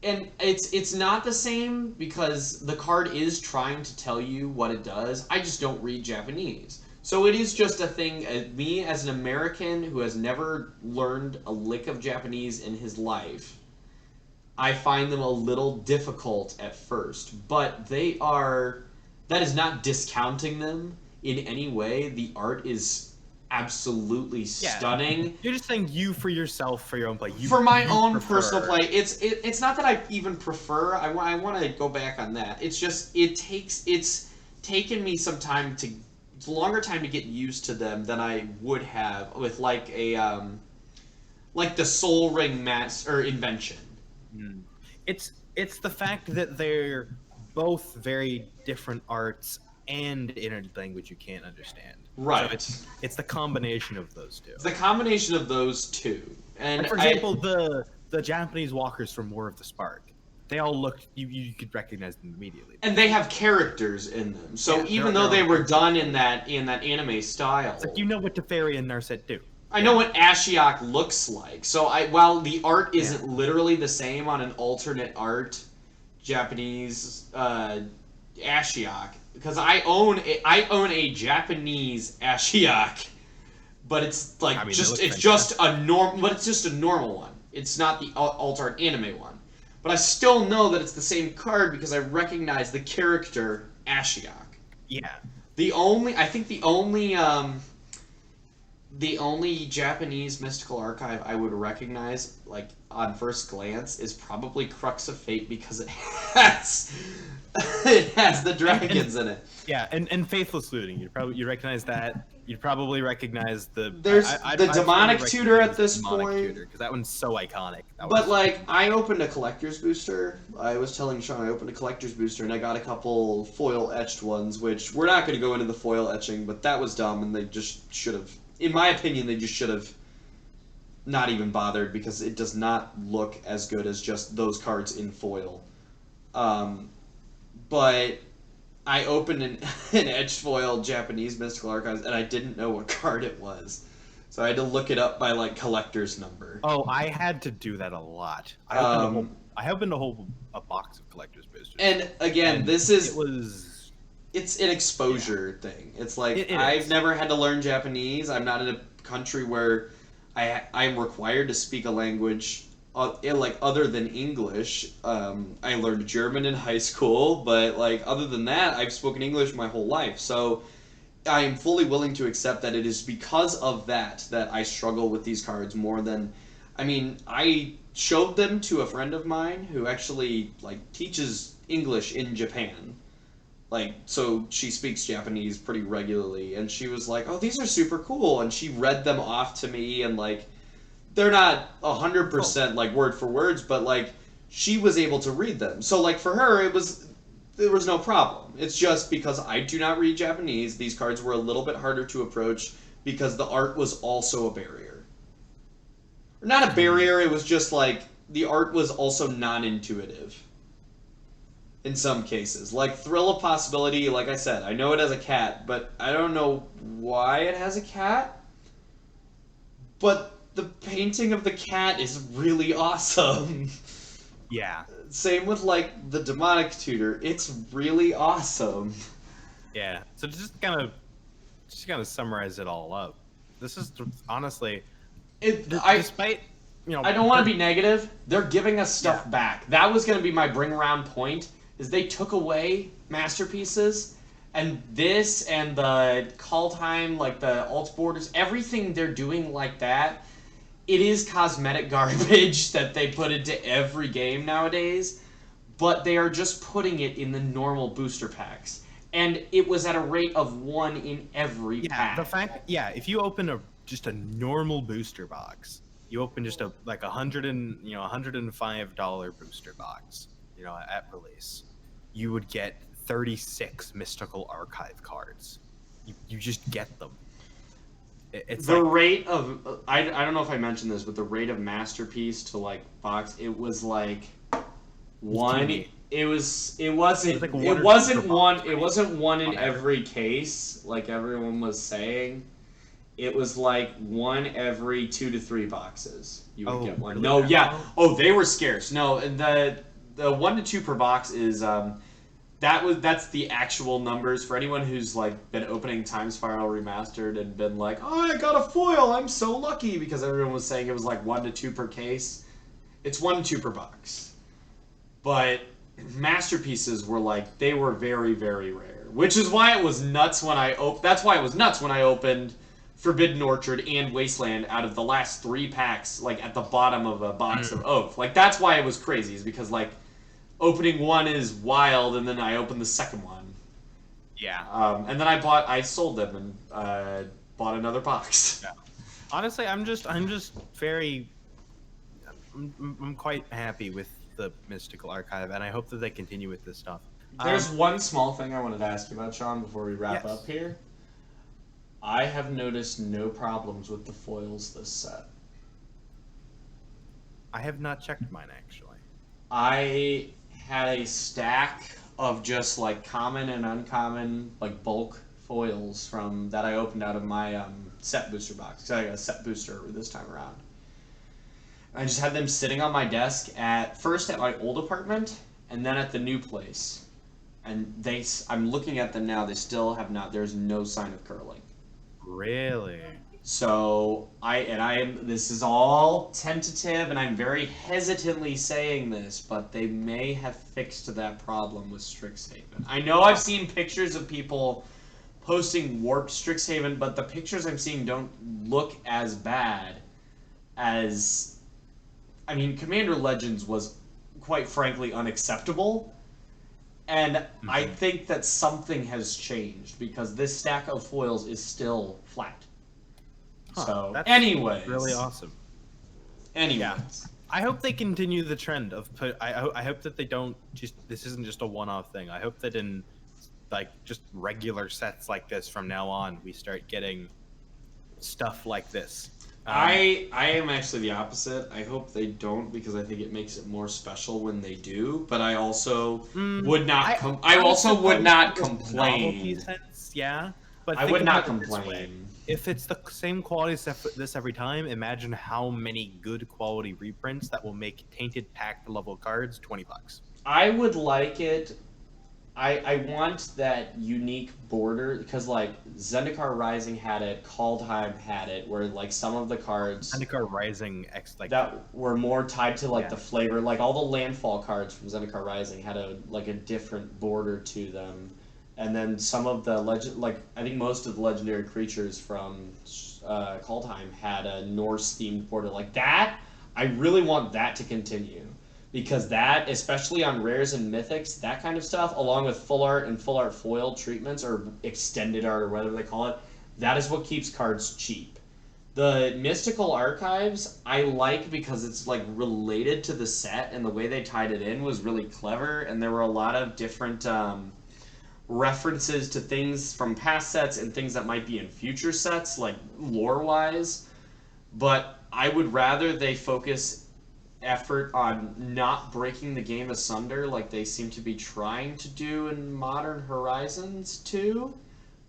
And it's not the same because the card is trying to tell you what it does. I just don't read Japanese. So it is just a thing, me as an American who has never learned a lick of Japanese in his life, I find them a little difficult at first. But that is not discounting them in any way. The art is absolutely stunning. You're just saying for yourself, for your own play. For my own personal play, it's not that I even prefer. I want to go back on that. It's just it's taken me some time it's a longer time to get used to them than I would have with the Soul Ring Master Invention. It's the fact that they're both very different arts and in a language you can't understand. Right. So it's the combination of those two. It's the combination of those two. And for example, the Japanese walkers from War of the Spark, they all looked, you could recognize them immediately. And they have characters in them. So even though they were done in that anime style, it's you know what Teferi and Narset do. I know what Ashiok looks like. So while the art isn't literally the same on an alternate art Japanese Ashiok, because I own a Japanese Ashiok, but it's just a normal one. It's not the alternate anime one. But I still know that it's the same card because I recognize the character Ashiok. Yeah. The only The only Japanese mystical archive I would recognize, like on first glance, is probably Crux of Fate because it has it has the dragons in it. Yeah, and Faithless Looting. You recognize that. You'd probably recognize the. There's the I'd certainly demonic tutor at recognize this demonic point. tutor because that one's so iconic. That But was like, I opened a collector's booster. I was telling Sean I opened a collector's booster and I got a couple foil etched ones, which we're not going to go into the foil etching, but that was dumb and they just should have, in my opinion, they just should have not even bothered because it does not look as good as just those cards in foil. But I opened an etched foil Japanese Mystical Archives and I didn't know what card it was. So I had to look it up by like collector's number. Oh, I had to do that a lot. I opened a box of collector's boosters. And again, it's an exposure thing. It's like I've never had to learn Japanese. I'm not in a country where I'm required to speak a language like other than English. I learned German in high school, but like other than that, I've spoken English my whole life. So I am fully willing to accept that it is because of that I struggle with these cards more than. I mean, I showed them to a friend of mine who actually like teaches English in Japan. Like, so she speaks Japanese pretty regularly, and she was like, "Oh, these are super cool," and she read them off to me, and like, they're not 100% like word for words, but like, she was able to read them. So like for her, there was no problem. It's just because I do not read Japanese, these cards were a little bit harder to approach because the art was also a barrier. Or not a barrier, it was just like the art was also non-intuitive. In some cases. Like Thrill of Possibility, like I said, I know it has a cat, but I don't know why it has a cat. But the painting of the cat is really awesome. Yeah. Same with like the demonic tutor. It's really awesome. Yeah. So just kind of summarize it all up. This is honestly, despite I don't want to be negative. They're giving us stuff back. That was going to be my bring around point. Is they took away masterpieces, and this and the call time, like the alt borders, everything they're doing like that. It is cosmetic garbage that they put into every game nowadays, but they are just putting it in the normal booster packs. And it was at a rate of 1 in every pack. The fact, if you open just a normal booster box, you open just a $105 booster box, at release, you would get 36 Mystical Archive cards. You just get them. It's the rate of I don't know if I mentioned this, but the rate of masterpiece to like box, it was like one. It wasn't one in every case like everyone was saying. It was like 1 every 2 to 3 boxes. You would get one. Really? No, yeah. Oh, they were scarce. No, the 1 to 2 per box is that's the actual numbers for anyone who's like been opening Time Spiral Remastered and been like, "Oh, I got a foil! I'm so lucky!" Because everyone was saying it was like 1 to 2 per case. It's 1 to 2 per box, but masterpieces were like they were very, very rare, which is why it was nuts when I That's why it was nuts when I opened Forbidden Orchard and Wasteland out of the last 3 packs, like at the bottom of a box of Oath. Like that's why it was crazy, is because like. Opening one is wild, and then I opened the second one. Yeah. And then I sold them and bought another box. Yeah. Honestly, I'm just very, I'm quite happy with the Mystical Archive, and I hope that they continue with this stuff. There's one small thing I wanted to ask you about, Sean, before we wrap up here. I have noticed no problems with the foils this set. I have not checked mine, actually. I had a stack of just like common and uncommon like bulk foils from that I opened out of my set booster box, because I got a set booster this time around. I just had them sitting on my desk at my old apartment and then at the new place, and I'm looking at them now. They still have not. There's no sign of curling. Really? So this is all tentative, and I'm very hesitantly saying this, but they may have fixed that problem with Strixhaven. I know I've seen pictures of people hosting Warped Strixhaven, but the pictures I'm seeing don't look as bad as. I mean, Commander Legends was, quite frankly, unacceptable. And I Mhm. think that something has changed because this stack of foils is still flat. Huh. So, That's really anyways. awesome. Yeah. Anyways. I hope they continue the trend of I hope that they don't just this isn't just a one-off thing. I hope that in like just regular sets like this from now on we start getting stuff like this. I am actually the opposite. I hope they don't because I think it makes it more special when they do. But I also would not. I also would suppose not in this novelty complain. sense, yeah. But I would think not about it this way: complain. if it's the same quality stuff this every time, imagine how many good quality reprints that will make Tainted Pact level cards $20. I would like it. I want that unique border because like Zendikar Rising had it, Kaldheim had it, where like some of the cards Zendikar Rising X like that were more tied to like yeah. the flavor, like all the landfall cards from Zendikar Rising had a like a different border to them, and then some of the legend, like I think most of the legendary creatures from Kaldheim had a Norse themed border like that. I really want that to continue because that, especially on rares and mythics, that kind of stuff, along with full art and full art foil treatments or extended art or whatever they call it, that is what keeps cards cheap. The mystical archives I like because it's like related to the set and the way they tied it in was really clever, and there were a lot of different references to things from past sets and things that might be in future sets, like lore wise. But I would rather they focus effort on not breaking the game asunder like they seem to be trying to do in Modern Horizons 2.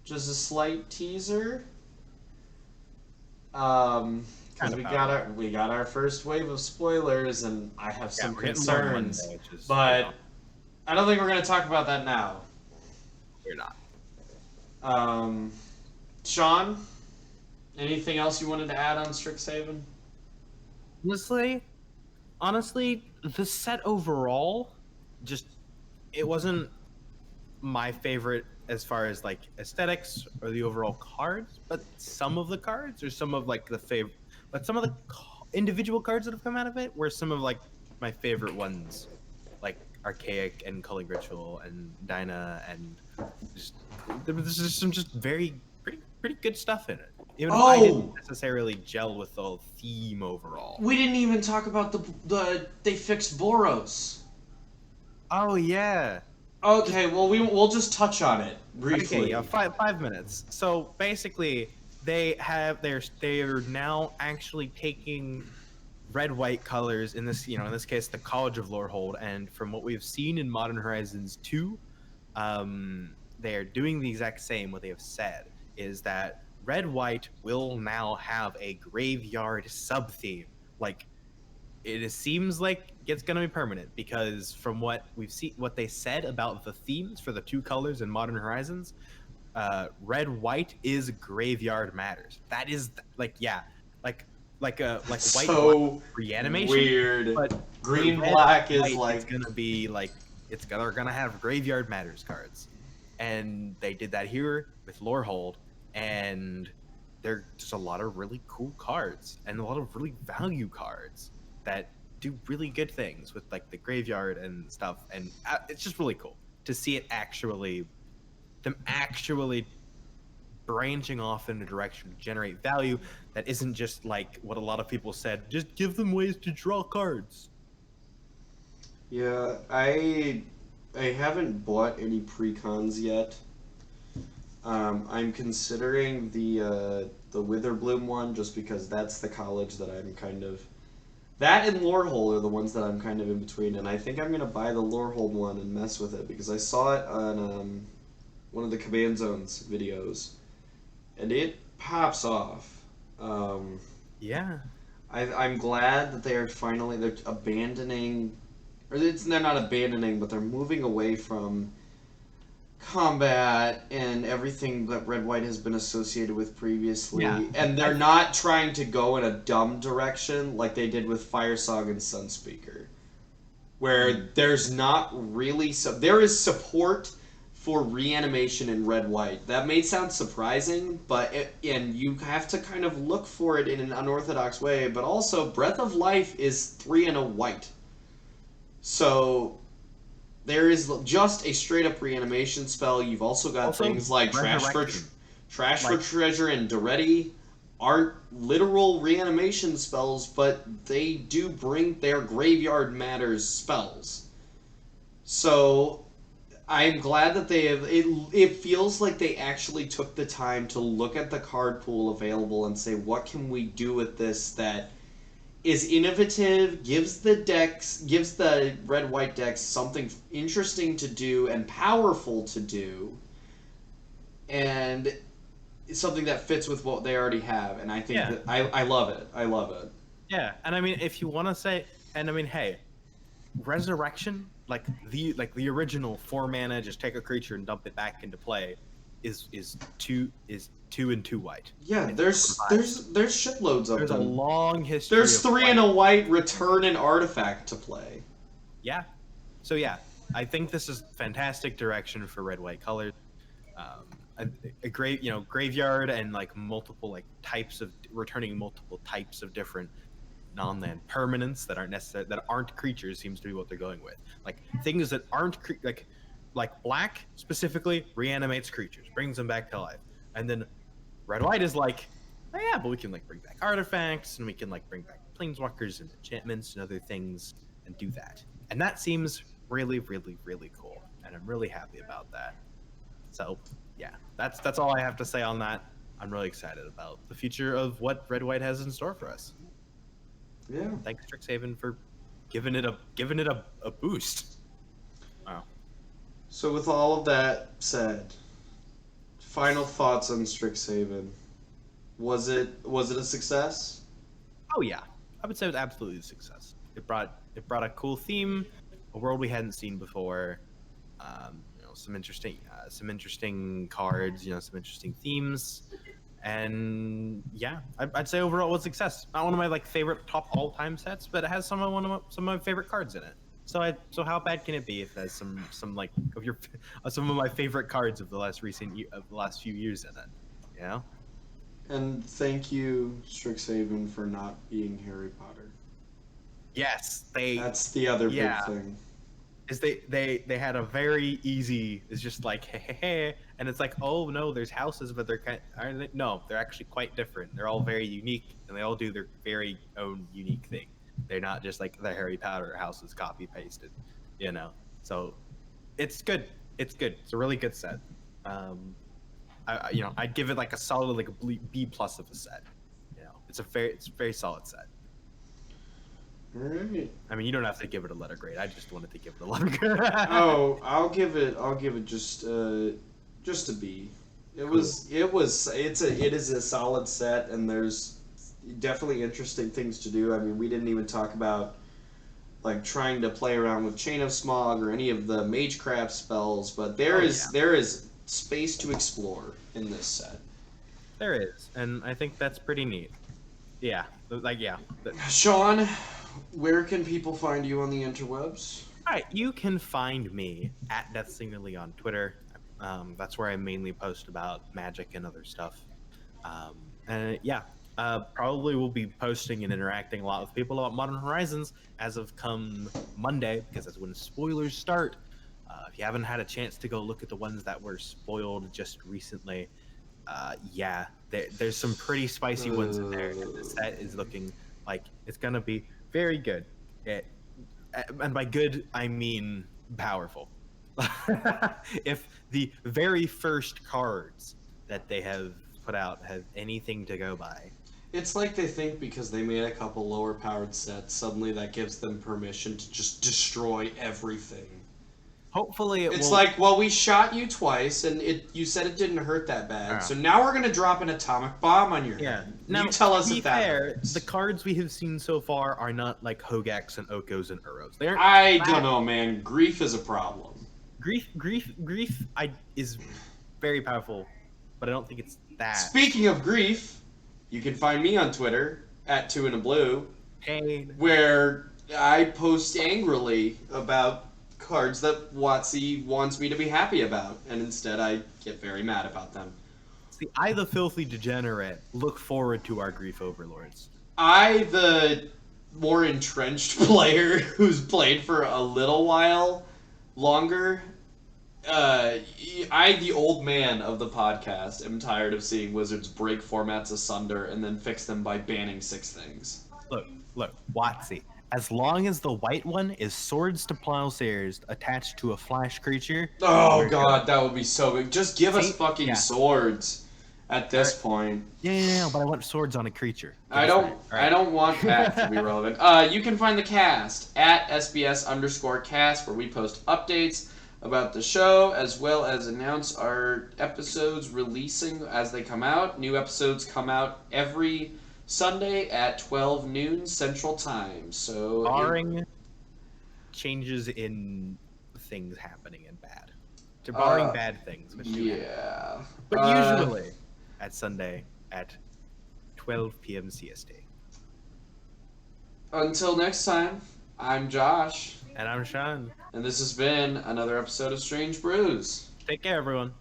Just a slight teaser. Because Kind of we got our first wave of spoilers, and I have some we're getting one concerns. Monday, which is But I don't think we're going to talk about that now. we're not. Sean, anything else you wanted to add on Strixhaven? Honestly, the set overall, just it wasn't my favorite as far as like aesthetics or the overall cards, but some of the cards or some of like the favorite, but some of the individual cards that have come out of it were some of like my favorite ones, like Archaic and Culling Ritual and Dinah and just there's just some just very pretty good stuff in it. Even if I didn't necessarily gel with the theme overall. We didn't even talk about they fixed Boros. Oh yeah. Okay, well we'll just touch on it briefly. Okay, yeah, 5 minutes. So basically, they're now actually taking red white colors in this in this case the College of Lorehold, and from what we've seen in Modern Horizons 2, they are doing the exact same. What they have said is that red white will now have a graveyard sub theme. Like it seems like it's going to be permanent because from what we've seen, what they said about the themes for the two colors in Modern Horizons, red white is graveyard matters. That is like like white so black reanimation. Weird. But green black is it's gonna be like they're gonna have graveyard matters cards, and they did that here with Lorehold, and there's just a lot of really cool cards and a lot of really value cards that do really good things with like the graveyard and stuff, and it's just really cool to see it actually branching off in a direction to generate value that isn't just like what a lot of people said, just give them ways to draw cards. Yeah, I haven't bought any precons yet. I'm considering the Witherbloom one just because that's the college that I'm kind of. That and Lorehold are the ones that I'm kind of in between, and I think I'm gonna buy the Lorehold one and mess with it because I saw it on one of the Command Zones videos, and it pops off. Yeah, I'm glad that they're abandoning, or they're not abandoning, but they're moving away from combat and everything that Red White has been associated with previously, and they're not trying to go in a dumb direction like they did with Firesong and Sunspeaker, where there's not really there is support for reanimation in red-white. That may sound surprising, and you have to kind of look for it in an unorthodox way, but also Breath of Life is 3 and a white. So there is just a straight-up reanimation spell. You've also got things like Trash for Treasure and Duretti aren't literal reanimation spells, but they do bring their Graveyard Matters spells. So I'm glad that they have. It feels like they actually took the time to look at the card pool available and say, what can we do with this that is innovative, gives the red-white decks something interesting to do and powerful to do, and something that fits with what they already have. And I think that I love it. I love it. Yeah, and I mean, if you want to say, and I mean, hey, Resurrection, like the original 4 mana, just take a creature and dump it back into play, is 2 and 2 white. Yeah, there's shitloads of There's them. a long history. There's 3 and a white, return an artifact to play. Yeah, so yeah, I think this is fantastic direction for red-white colors. A great, graveyard and like multiple like types of returning multiple types of different non-land permanents that aren't creatures seems to be what they're going with. Like things that aren't like black specifically reanimates creatures, brings them back to life, and then red-white is like, oh yeah, but we can like bring back artifacts and we can like bring back planeswalkers and enchantments and other things and do that. And that seems really, really, really cool, and I'm really happy about that. So yeah, that's all I have to say on that. I'm really excited about the future of what red-white has in store for us. Yeah. Thanks Strixhaven for giving it a boost. Wow. So with all of that said, final thoughts on Strixhaven. Was it a success? Oh yeah, I would say it was absolutely a success. It brought a cool theme, a world we hadn't seen before. Some interesting cards. Some interesting themes, and yeah, I'd say overall it was a success. Not one of my like favorite top all-time sets, but it has some of my favorite cards in it. So how bad can it be if it has some like of your some of my favorite cards of the last few years in it? And thank you, Strixhaven, for not being Harry Potter. Yes, that's the other big thing. Is they had a very easy. It's just like hey, and it's like, oh no, there's houses, but they're actually quite different. They're all very unique, and they all do their very own unique thing. They're not just like the Harry Potter houses copy pasted, So it's good. It's good. It's a really good set. I'd give it like a solid like a B+ of a set. It's a very solid set. All right. I mean, you don't have to give it a letter grade. I just wanted to give it a letter grade. Oh, I'll give it just a B. It is a solid set, and there's definitely interesting things to do. I mean, we didn't even talk about like trying to play around with Chain of Smog or any of the Magecraft spells, but there is space to explore in this set. There is, and I think that's pretty neat. Yeah, Sean, where can people find you on the interwebs? All right, you can find me at DeathSingerly on Twitter. That's where I mainly post about Magic and other stuff. Probably will be posting and interacting a lot with people about Modern Horizons as of come Monday, because that's when spoilers start. If you haven't had a chance to go look at the ones that were spoiled just recently, there's some pretty spicy ones in there. And the set is looking like it's gonna be very good. And by good, I mean powerful. If the very first cards that they have put out have anything to go by, it's like they think because they made a couple lower powered sets, suddenly that gives them permission to just destroy everything. Hopefully it's like, well, we shot you twice, and you said it didn't hurt that bad, so now we're gonna drop an atomic bomb on your head. Now, you tell us if that hurts. The cards we have seen so far are not like Hogaaks and Okos and Uros. I don't know, man. Grief is a problem. Grief is very powerful, but I don't think it's that. Speaking of grief, you can find me on Twitter at 2inABlue, Pain, where I post angrily about cards that WotC wants me to be happy about, and instead I get very mad about them. See, I, the filthy degenerate, look forward to our grief overlords. I, the more entrenched player who's played for a little while longer, I, the old man of the podcast, am tired of seeing Wizards break formats asunder and then fix them by banning 6 things. Look, WotC. As long as the white one is Swords to Plowshares attached to a flash creature. Oh god, that would be so good. Just give us fucking yeah. swords at this point. Yeah, but I want swords on a creature. I don't want path to be relevant. You can find the cast at SBS_cast, where we post updates about the show, as well as announce our episodes releasing as they come out. New episodes come out every Sunday at 12 noon Central Time. So barring changes in things happening in bad. Barring bad things. Which yeah. But usually at Sunday at 12 p.m. CST. Until next time, I'm Josh. And I'm Sean. And this has been another episode of Strange Brews. Take care, everyone.